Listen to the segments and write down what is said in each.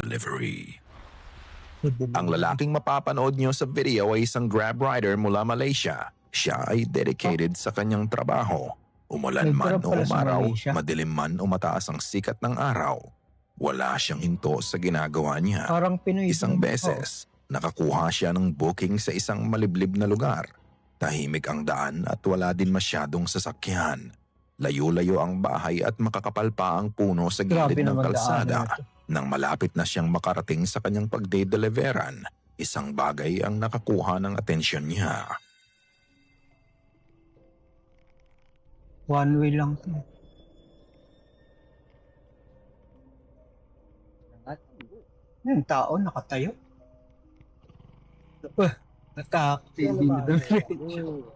Delivery. Ang lalaking mapapanood nyo sa video ay isang Grab rider mula Malaysia. Siya ay dedicated sa kanyang trabaho. Umulan man Nag-grab o pala sa umaraw, Malaysia. madilim man o mataas ang sikat ng araw, wala siyang hinto sa ginagawa niya. Parang Pinoy. Isang beses, nakakuha siya ng booking sa isang maliblib na lugar. Tahimik ang daan at wala din masyadong sasakyan. Layo-layo ang bahay at makakapal pa ang puno sa Grabe gilid ng naman kalsada. daanan na to. Nang malapit na siyang makarating sa kanyang pagde-deliveran, isang bagay ang nakakuha ng atensyon niya. One way lang to. Yung tao nakatayo. Natakot hindi na dumiretso.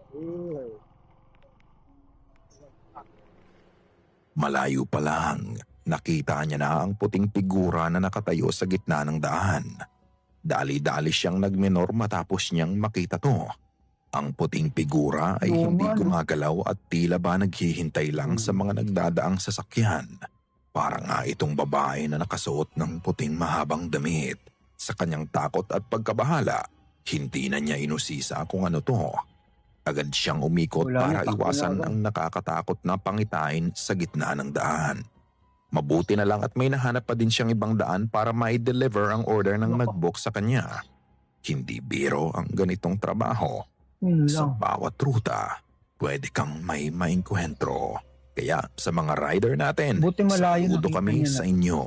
Malayo pa lang, nakita niya na ang puting figura na nakatayo sa gitna ng daan. Dali-dali siyang nagmenor matapos niyang makita to. Ang puting figura ay hindi gumagalaw at tila ba naghihintay lang sa mga nagdadaang sasakyan. Para nga itong babae na nakasuot ng puting mahabang damit. Sa kanyang takot at pagkabahala, hindi na niya inusisa kung ano to. Agad siyang umikot para iwasan ang nakakatakot na pangitain sa gitna ng daan. Mabuti na lang at may nahanap pa din siyang ibang daan para mai-deliver ang order ng nag-book sa kanya. Hindi biro ang ganitong trabaho. Sa bawat ruta, pwede kang may maengkwentro. Kaya sa mga rider natin, Buti malayo saludo nakita kami niya na. sa inyo.